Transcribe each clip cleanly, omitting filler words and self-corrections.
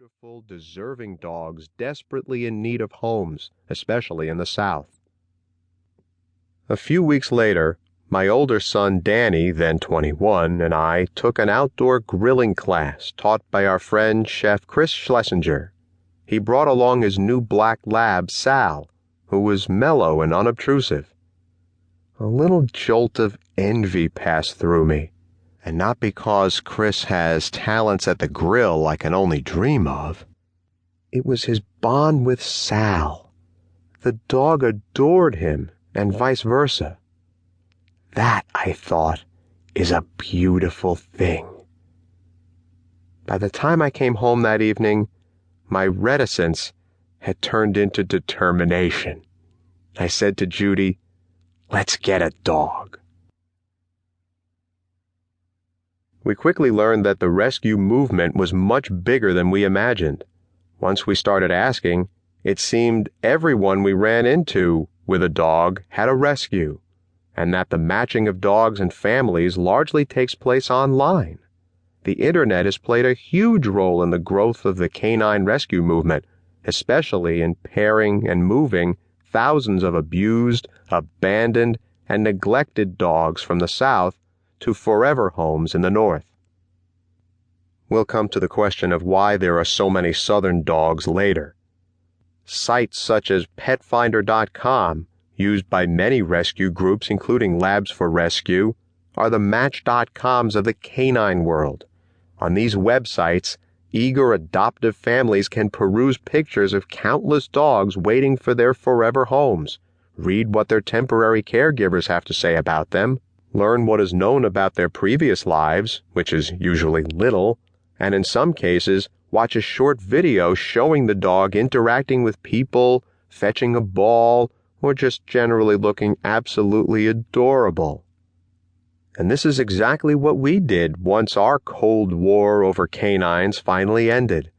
beautiful, deserving dogs desperately in need of homes, especially in the South. A few weeks later, my older son Danny, then 21, and I took an outdoor grilling class taught by our friend Chef Chris Schlesinger. He brought along his new black lab, Sal, who was mellow and unobtrusive. A little jolt of envy passed through me, and not because Chris has talents at the grill I can only dream of. It was his bond with Sal. The dog adored him, and vice versa. That, I thought, is a beautiful thing. By the time I came home that evening, my reticence had turned into determination. I said to Judy, "Let's get a dog." We quickly learned that the rescue movement was much bigger than we imagined. Once we started asking, it seemed everyone we ran into with a dog had a rescue, and that the matching of dogs and families largely takes place online. The internet has played a huge role in the growth of the canine rescue movement, especially in pairing and moving thousands of abused, abandoned, and neglected dogs from the South to forever homes in the North. We'll come to the question of why there are so many Southern dogs later. Sites such as PetFinder.com, used by many rescue groups including Labs for Rescue, are the Match.coms of the canine world. On these websites, eager adoptive families can peruse pictures of countless dogs waiting for their forever homes, read what their temporary caregivers have to say about them, learn what is known about their previous lives, which is usually little, and in some cases, watch a short video showing the dog interacting with people, fetching a ball, or just generally looking absolutely adorable. And this is exactly what we did once our Cold War over canines finally ended.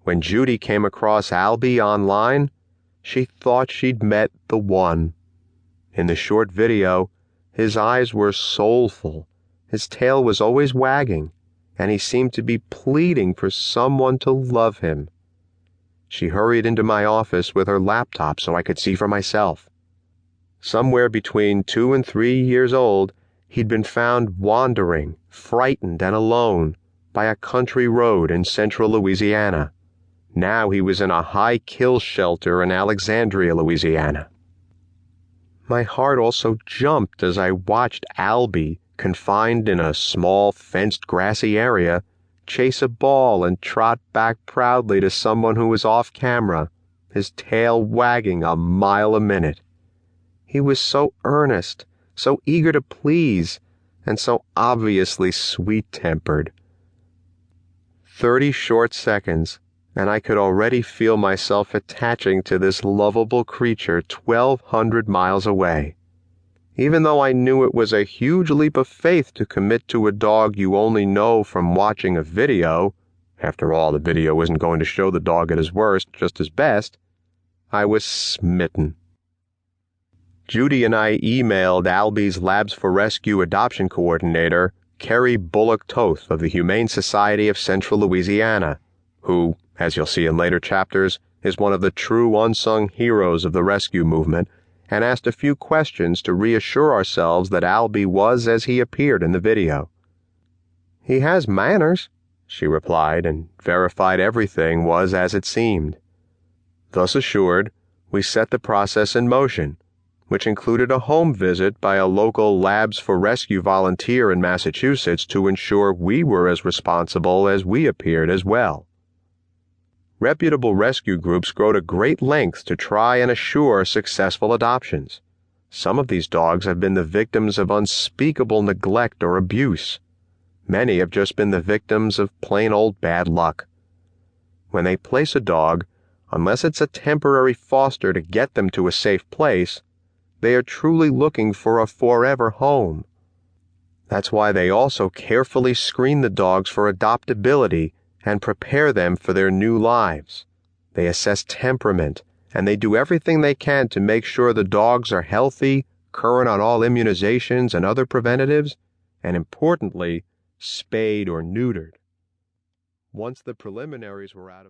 When Judy came across Albie online, she thought she'd met the one. In the short video, his eyes were soulful, his tail was always wagging, and he seemed to be pleading for someone to love him. She hurried into my office with her laptop so I could see for myself. Somewhere between 2 and 3 years old, he'd been found wandering, frightened and alone, by a country road in central Louisiana. Now he was in a high kill shelter in Alexandria, Louisiana. My heart also jumped as I watched Albie, confined in a small fenced grassy area, chase a ball and trot back proudly to someone who was off camera, his tail wagging a mile a minute. He was so earnest, so eager to please, and so obviously sweet-tempered. 30 short seconds, and I could already feel myself attaching to this lovable creature 1,200 miles away. Even though I knew it was a huge leap of faith to commit to a dog you only know from watching a video, after all, the video isn't going to show the dog at his worst, just his best, I was smitten. Judy and I emailed Albie's Labs for Rescue adoption coordinator, Kerry Bullock-Toth of the Humane Society of Central Louisiana, who, as you'll see in later chapters, is one of the true unsung heroes of the rescue movement, and asked a few questions to reassure ourselves that Albie was as he appeared in the video. "He has manners," she replied, and verified everything was as it seemed. Thus assured, we set the process in motion, which included a home visit by a local Labs for Rescue volunteer in Massachusetts to ensure we were as responsible as we appeared as well. Reputable rescue groups go to great lengths to try and assure successful adoptions. Some of these dogs have been the victims of unspeakable neglect or abuse. Many have just been the victims of plain old bad luck. When they place a dog, unless it's a temporary foster to get them to a safe place, they are truly looking for a forever home. That's why they also carefully screen the dogs for adoptability and prepare them for their new lives. They assess temperament, and they do everything they can to make sure the dogs are healthy, current on all immunizations and other preventatives, and importantly, spayed or neutered. Once the preliminaries were out of